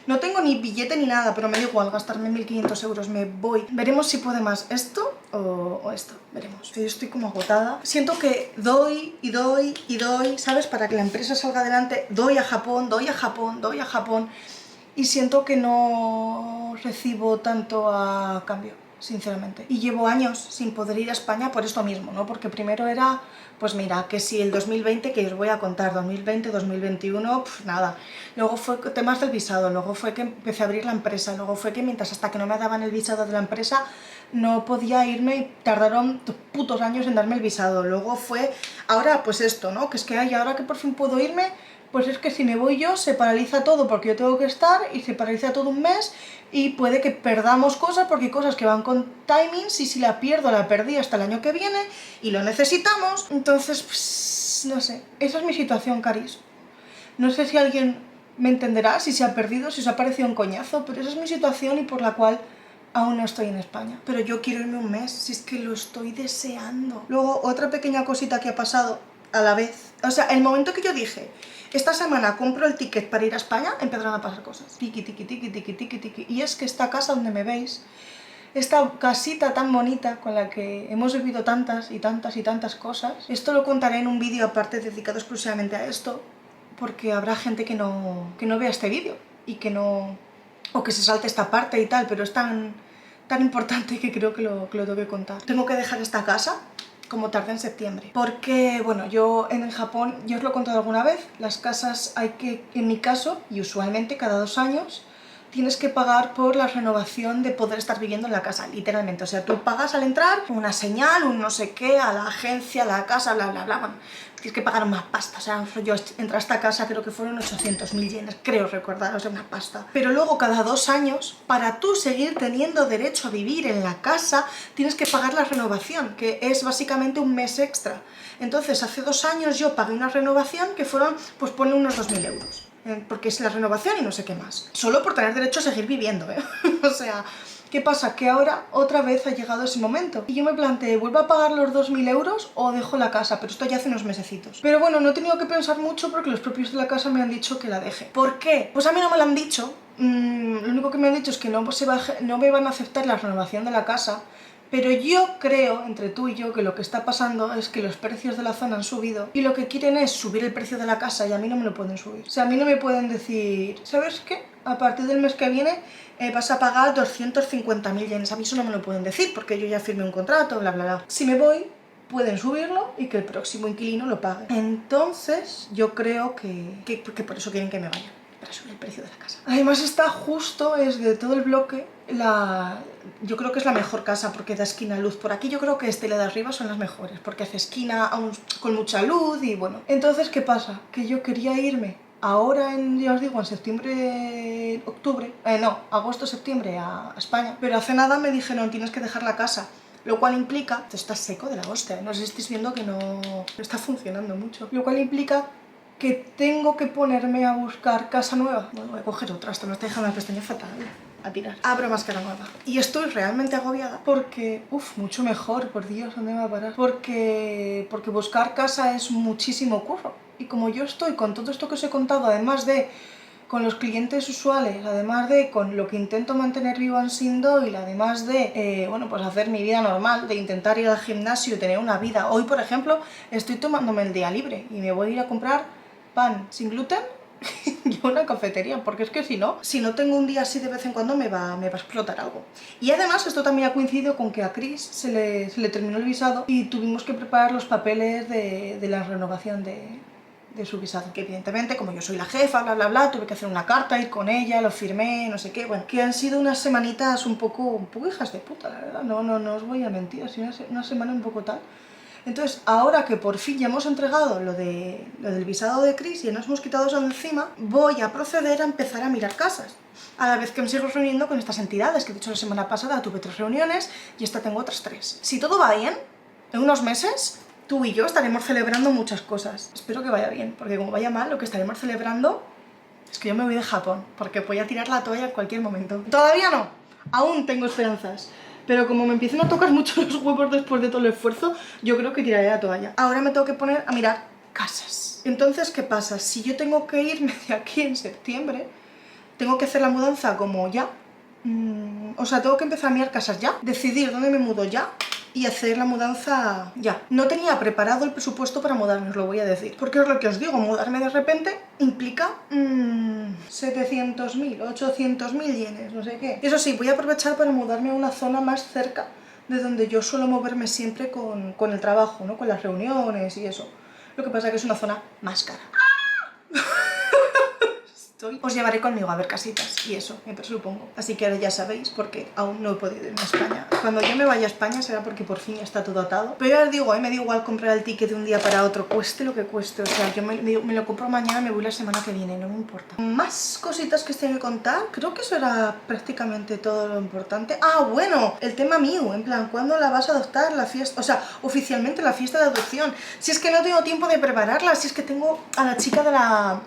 No tengo ni billete ni nada, pero me da igual gastarme 1.500 euros. Me voy. Veremos si puede más esto o esto. Veremos. Yo estoy como agotada. Siento que doy y doy y doy, ¿sabes? Para que la empresa salga adelante. Doy a Japón, doy a Japón, doy a Japón. Y siento que no recibo tanto a cambio, sinceramente. Y llevo años sin poder ir a España por esto mismo, ¿no? Porque primero era, pues mira, que si el 2020, que os voy a contar, 2020, 2021, nada. Luego fue temas del visado, luego fue que empecé a abrir la empresa, luego fue que mientras hasta que no me daban el visado de la empresa, no podía irme y tardaron putos años en darme el visado. Luego fue, ahora pues esto, ¿no? Que es que ay, ahora que por fin puedo irme, pues es que si me voy yo se paraliza todo porque yo tengo que estar y se paraliza todo un mes y puede que perdamos cosas porque hay cosas que van con timings y si la pierdo la perdí hasta el año que viene y lo necesitamos. Entonces, pues, no sé, esa es mi situación, Caris. No sé si alguien me entenderás si se ha perdido, si se ha parecido un coñazo, pero esa es mi situación y por la cual aún no estoy en España. Pero yo quiero irme un mes, si es que lo estoy deseando. Luego, otra pequeña cosita que ha pasado a la vez. O sea, el momento que yo dije, esta semana compro el ticket para ir a España, empezaron a pasar cosas. Tiki, tiki, tiki, tiki, tiki, tiki. Y es que esta casa donde me veis, esta casita tan bonita con la que hemos vivido tantas y tantas y tantas cosas, esto lo contaré en un vídeo aparte dedicado exclusivamente a esto, porque habrá gente que no vea este vídeo y que no... o que se salte esta parte y tal, pero es tan importante que creo que lo tengo que contar. Tengo que dejar esta casa como tarde en septiembre, porque, bueno, yo en el Japón, yo os lo he contado alguna vez, las casas hay que, en mi caso, y usualmente cada 2 años, tienes que pagar por la renovación de poder estar viviendo en la casa, literalmente. O sea, tú pagas al entrar una señal, un no sé qué, a la agencia, a la casa, bla, bla, bla, bueno, tienes que pagar más pasta. O sea, yo entré a esta casa, creo que fueron 800.000 yenes, creo recordar, o sea, una pasta. Pero luego, cada 2 años, para tú seguir teniendo derecho a vivir en la casa, tienes que pagar la renovación, que es básicamente un mes extra. Entonces, hace 2 años yo pagué una renovación que fueron, pues ponle unos 2.000 euros. Porque es la renovación y no sé qué más. Solo por tener derecho a seguir viviendo, ¿eh? O sea, ¿qué pasa? Que ahora otra vez ha llegado ese momento. Y yo me planteé, ¿vuelvo a pagar los 2.000 euros o dejo la casa? Pero esto ya hace unos mesecitos. Pero bueno, no he tenido que pensar mucho porque los propios de la casa me han dicho que la deje. ¿Por qué? Pues a mí no me lo han dicho. Lo único que me han dicho es que no me van a aceptar la renovación de la casa. Pero yo creo, entre tú y yo, que lo que está pasando es que los precios de la zona han subido y lo que quieren es subir el precio de la casa y a mí no me lo pueden subir. O sea, a mí no me pueden decir, ¿sabes qué? A partir del mes que viene vas a pagar 250.000 yenes. A mí eso no me lo pueden decir porque yo ya firmé un contrato, bla, bla, bla. Si me voy, pueden subirlo y que el próximo inquilino lo pague. Entonces, yo creo que por eso quieren que me vaya, para subir el precio de la casa. Además está justo, es de todo el bloque, yo creo que es la mejor casa porque da esquina a luz. Por aquí yo creo que la de arriba son las mejores porque hace esquina con mucha luz y bueno. Entonces, ¿qué pasa? Que yo quería irme ahora ya os digo, en septiembre, octubre, agosto, septiembre a España. Pero hace nada me dijeron, tienes que dejar la casa. Lo cual implica, esto está seco de la hostia, no sé si estáis viendo que no está funcionando mucho. Lo cual implica que tengo que ponerme a buscar casa nueva. Bueno, voy a coger otra, esto me está dejando la pestaña fatal. A tirar. Abro máscara nueva. Y estoy realmente agobiada porque, mucho mejor, por Dios, ¿dónde me va a parar? Porque buscar casa es muchísimo curro. Y como yo estoy con todo esto que os he contado, además de con los clientes usuales, además de con lo que intento mantener vivo en Sindoil, además de, pues hacer mi vida normal, de intentar ir al gimnasio y tener una vida. Hoy, por ejemplo, estoy tomándome el día libre y me voy a ir a comprar pan sin gluten y una cafetería, porque es que si no tengo un día así de vez en cuando me va a explotar algo. Y además esto también ha coincidido con que a Chris se le terminó el visado y tuvimos que preparar los papeles de la renovación de su visado, que evidentemente, como yo soy la jefa, bla bla bla, tuve que hacer una carta, ir con ella, lo firmé, no sé qué, bueno, que han sido unas semanitas un poco hijas de puta, la verdad, no os voy a mentir, ha sido una semana un poco tal. Entonces, ahora que por fin ya hemos entregado lo del visado de Chris y nos hemos quitado eso de encima, voy a proceder a empezar a mirar casas. A la vez que me sigo reuniendo con estas entidades, que de hecho la semana pasada tuve 3 reuniones y esta tengo otras 3. Si todo va bien, en unos meses, tú y yo estaremos celebrando muchas cosas. Espero que vaya bien, porque como vaya mal, lo que estaremos celebrando es que yo me voy de Japón, porque voy a tirar la toalla en cualquier momento. Todavía no, aún tengo esperanzas. Pero como me empiezan a tocar mucho los huevos después de todo el esfuerzo, yo creo que tiraré la toalla. Ahora me tengo que poner a mirar casas. Entonces, ¿qué pasa? Si yo tengo que irme de aquí en septiembre, tengo que hacer la mudanza como ya. O sea, tengo que empezar a mirar casas ya, decidir dónde me mudo ya y hacer la mudanza ya. No tenía preparado el presupuesto para mudarme, os lo voy a decir. Porque es lo que os digo, mudarme de repente implica 700.000, 800.000 yenes, no sé qué. Eso sí, voy a aprovechar para mudarme a una zona más cerca de donde yo suelo moverme siempre con el trabajo, ¿no? Con las reuniones y eso. Lo que pasa es que es una zona más cara. Os llevaré conmigo a ver casitas y eso, me presupongo. Así que ahora ya sabéis, porque aún no he podido irme a España. Cuando yo me vaya a España será porque por fin ya está todo atado. Pero ya os digo, me da igual comprar el ticket de un día para otro, cueste lo que cueste. O sea, yo me lo compro mañana y me voy la semana que viene, no me importa. Más cositas que os tengo que contar. Creo que eso era prácticamente todo lo importante. Ah, bueno, el tema mío, en plan, ¿cuándo la vas a adoptar? La fiesta, o sea, oficialmente la fiesta de adopción. Si es que no tengo tiempo de prepararla, si es que tengo a la chica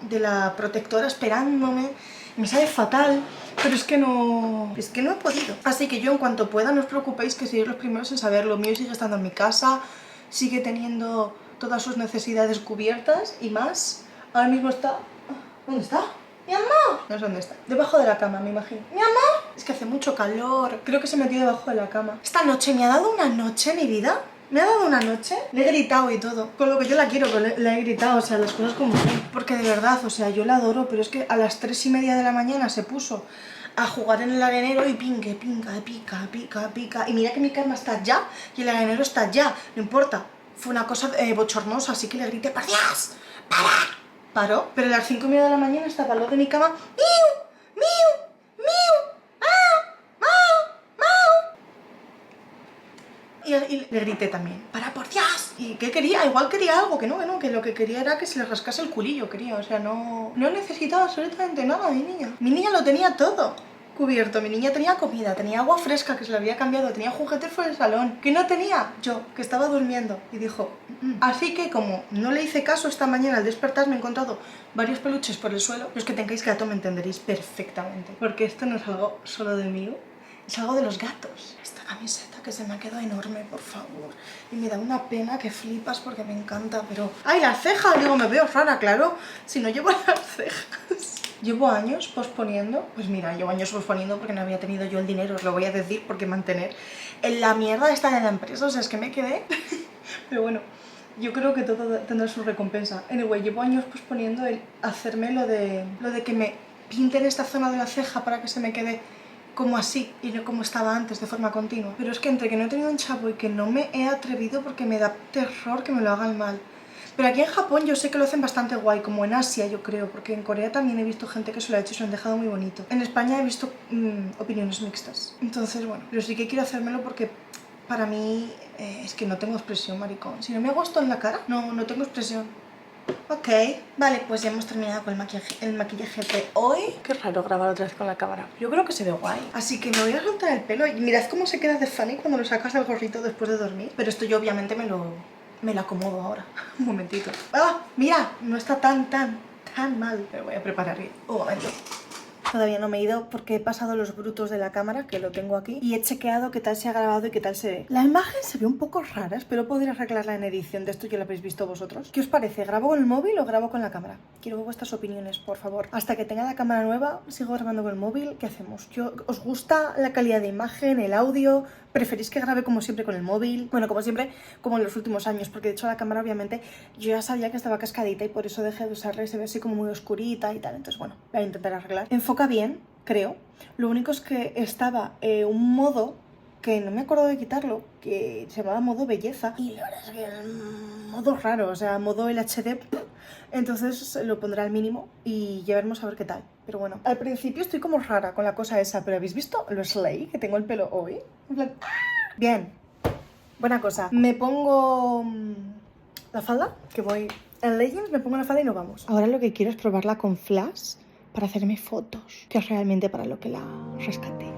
de la protectora esperando. maquillándome. Me sale fatal, pero es que no he podido. Así que yo en cuanto pueda, no os preocupéis que sois los primeros en saberlo. Mío sigue estando en mi casa, sigue teniendo todas sus necesidades cubiertas y más. Ahora mismo está... ¿Dónde está? ¡Mi amor! No sé dónde está. Debajo de la cama, me imagino. ¡Mi amor! Es que hace mucho calor. Creo que se metió debajo de la cama. Esta noche me ha dado una noche, mi vida. Me ha dado una noche. Le he gritado y todo. Con lo que yo la quiero, pero le he gritado. O sea, las cosas como son. Porque de verdad, o sea, yo la adoro. Pero es que a las 3:30 de la mañana se puso a jugar en el arenero y pingue, pinga, pica, pica, pica. Y mira que mi cama está allá y el arenero está allá. No importa. Fue una cosa bochornosa, así que le grité, ¡por Dios! ¡Para! Paró, pero a las 5:30 de la mañana estaba al lado de mi cama. ¡Miu! ¡Miu! ¡Miu! ¡Mau! ¡Mau! ¡Mau! Y le grité también, ¡para, por Dios! ¿Y qué quería? Igual quería algo, que no, que lo que quería era que se le rascase el culillo, quería. O sea, no necesitaba absolutamente nada, mi niña. Mi niña lo tenía todo cubierto. Mi niña tenía comida, tenía agua fresca que se le había cambiado, tenía juguetes por el salón. ¿Qué no tenía? Yo, que estaba durmiendo. Y dijo, Así que como no le hice caso esta mañana al despertar, me he encontrado varios peluches por el suelo. Los que tengáis gato me entenderéis perfectamente, porque esto no es algo solo de mí, es algo de los gatos. Esta camiseta que se me ha quedado enorme, por favor. Y me da una pena que flipas porque me encanta, pero... ¡Ay, las cejas! Digo, me veo rara, claro, si no llevo las cejas. Llevo años posponiendo, pues mira, llevo años posponiendo porque no había tenido yo el dinero, os lo voy a decir, porque mantener en la mierda esta de la empresa, o sea, es que me quedé. Pero bueno, yo creo que todo tendrá su recompensa. Anyway, llevo años posponiendo el hacerme lo de que me pinten esta zona de la ceja para que se me quede como así y no como estaba antes, de forma continua. Pero es que entre que no he tenido un chapo y que no me he atrevido porque me da terror que me lo hagan mal. Pero aquí en Japón yo sé que lo hacen bastante guay, como en Asia yo creo, porque en Corea también he visto gente que se lo ha hecho y se lo han dejado muy bonito. En España he visto opiniones mixtas. Entonces bueno, pero sí que quiero hacérmelo porque para mí es que no tengo expresión, maricón. Si no me hago esto en la cara, no tengo expresión. Ok, vale, pues ya hemos terminado con el maquillaje de hoy. Qué raro grabar otra vez con la cámara. Yo creo que se ve guay. Así que me voy a soltar el pelo y mirad cómo se queda de funny cuando lo sacas del gorrito después de dormir. Pero esto yo obviamente me lo acomodo ahora. Un momentito. ¡Ah! Mira, no está tan mal. Pero voy a preparar bien. Un momento. Todavía no me he ido porque he pasado los brutos de la cámara, que lo tengo aquí, y he chequeado qué tal se ha grabado y qué tal se ve. La imagen se ve un poco rara, espero poder arreglarla en edición. De esto ya lo habéis visto vosotros. ¿Qué os parece? ¿Grabo con el móvil o grabo con la cámara? Quiero vuestras opiniones, por favor. Hasta que tenga la cámara nueva, sigo grabando con el móvil. ¿Qué hacemos? ¿Os gusta la calidad de imagen, el audio? ¿Preferís que grabe como siempre con el móvil? Bueno, como siempre, como en los últimos años, porque de hecho la cámara obviamente yo ya sabía que estaba cascadita y por eso dejé de usarla y se ve así como muy oscurita y tal. Entonces bueno, voy a intentar arreglar. Enfoca bien, creo. Lo único es que estaba un modo que no me acuerdo de quitarlo, que se llamaba modo belleza. Y la verdad es que el modo raro, o sea, modo LHD. Entonces lo pondré al mínimo y ya veremos a ver qué tal. Pero bueno, al principio estoy como rara con la cosa esa, pero ¿habéis visto lo slay que tengo el pelo hoy? En plan... Bien, buena cosa. Me pongo la falda, que voy en leggings, me pongo la falda y nos vamos. Ahora lo que quiero es probarla con flash para hacerme fotos, que es realmente para lo que la rescaté.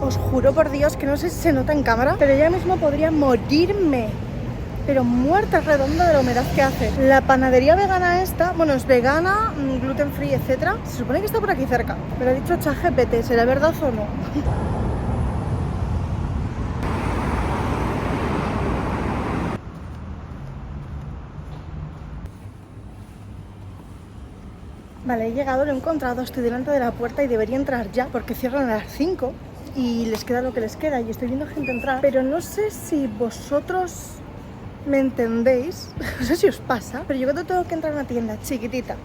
Os juro por Dios que no sé si se nota en cámara, pero ya mismo podría morirme, pero muerta redonda de la humedad que hace. La panadería vegana esta, bueno, es vegana, gluten free, etcétera. Se supone que está por aquí cerca, pero ha dicho ChatGPT, ¿será verdad o no? Vale, he llegado, lo he encontrado, estoy delante de la puerta y debería entrar ya porque cierran a las 5 y les queda lo que les queda y estoy viendo gente entrar, pero no sé si vosotros me entendéis, no sé si os pasa, pero yo cuando tengo que entrar a una tienda chiquitita,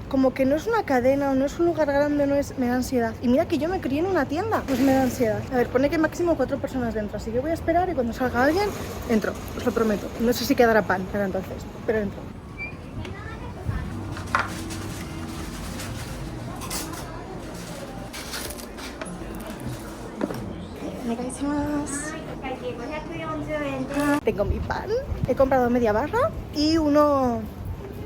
como que no es una cadena o no es un lugar grande, me da ansiedad. Y mira que yo me crié en una tienda, pues me da ansiedad. A ver, pone que máximo 4 personas dentro, así que voy a esperar y cuando salga alguien, entro, os lo prometo. No sé si quedará pan para entonces, pero entro. Onegaishimasu. Tengo mi pan, he comprado media barra y uno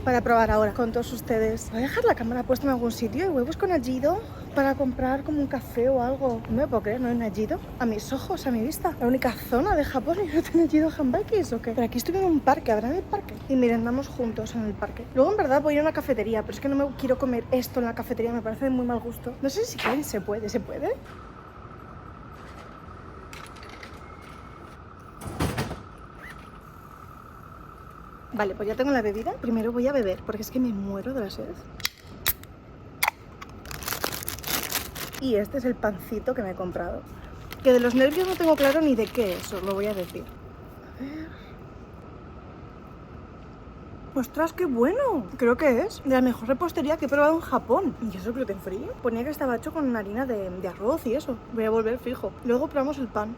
para probar ahora con todos ustedes. Voy a dejar la cámara puesta en algún sitio y voy a buscar un Allido para comprar como un café o algo. No me puedo creer, no hay un Allido a mis ojos, a mi vista. La única zona de Japón y no tiene Allido Hanbakis o qué. Pero aquí estoy en un parque, ¿habrá en el parque? Y miren, vamos juntos en el parque. Luego en verdad voy a ir a una cafetería, pero es que no me quiero comer esto en la cafetería, me parece de muy mal gusto. No sé si quieren, se puede, ¿se puede? Vale, pues ya tengo la bebida. Primero voy a beber, porque es que me muero de la sed. Y este es el pancito que me he comprado. Que de los nervios no tengo claro ni de qué es, os lo voy a decir. A ver... ¡Ostras, qué bueno! Creo que es de la mejor repostería que he probado en Japón. ¿Y eso gluten free? Ponía que estaba hecho con harina de arroz y eso. Voy a volver fijo. Luego probamos el pan.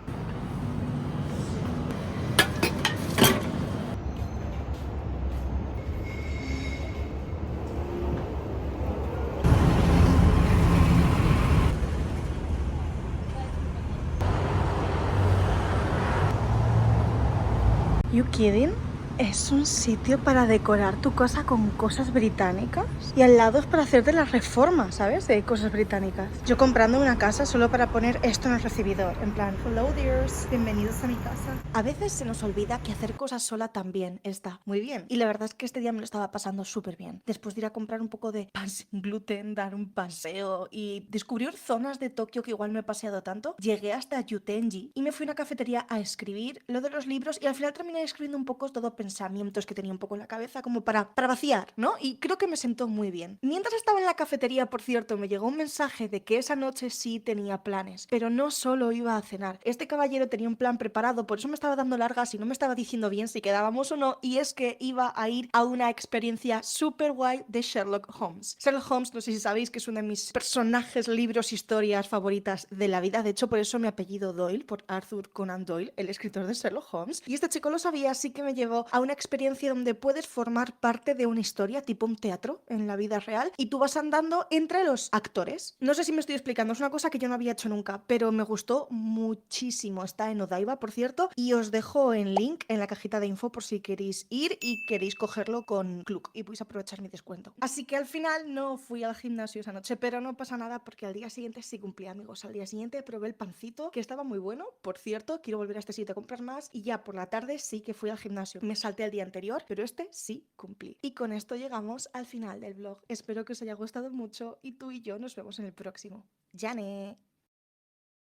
You kidding? Es un sitio para decorar tu casa con cosas británicas y al lado es para hacerte las reformas, ¿sabes? De cosas británicas. Yo comprando una casa solo para poner esto en el recibidor, en plan, hello dears, bienvenidos a mi casa. A veces se nos olvida que hacer cosas sola también está muy bien. Y la verdad es que este día me lo estaba pasando súper bien. Después de ir a comprar un poco de pan sin gluten, dar un paseo y descubrir zonas de Tokio que igual no he paseado tanto, llegué hasta Yutenji y me fui a una cafetería a escribir lo de los libros y al final terminé escribiendo un poco todo pensamientos que tenía un poco en la cabeza como para vaciar, ¿no? Y creo que me sentó muy bien. Mientras estaba en la cafetería, por cierto, me llegó un mensaje de que esa noche sí tenía planes, pero no solo iba a cenar. Este caballero tenía un plan preparado, por eso me estaba dando largas y no me estaba diciendo bien si quedábamos o no, y es que iba a ir a una experiencia súper guay de Sherlock Holmes. Sherlock Holmes, no sé si sabéis que es uno de mis personajes, libros, historias favoritas de la vida. De hecho, por eso mi apellido Doyle, por Arthur Conan Doyle, el escritor de Sherlock Holmes. Y este chico lo sabía, así que me llevó a una experiencia donde puedes formar parte de una historia, tipo un teatro en la vida real, y tú vas andando entre los actores. No sé si me estoy explicando, es una cosa que yo no había hecho nunca, pero me gustó muchísimo. Está en Odaiba, por cierto, y os dejo el link en la cajita de info por si queréis ir y queréis cogerlo con Klook y podéis aprovechar mi descuento. Así que al final no fui al gimnasio esa noche, pero no pasa nada porque al día siguiente sí cumplí, amigos. Al día siguiente probé el pancito, que estaba muy bueno, por cierto, quiero volver a este sitio a comprar más, y ya por la tarde sí que fui al gimnasio. Me salté el día anterior, pero este sí cumplí. Y con esto llegamos al final del vlog. Espero que os haya gustado mucho y tú y yo nos vemos en el próximo. ¡Yane!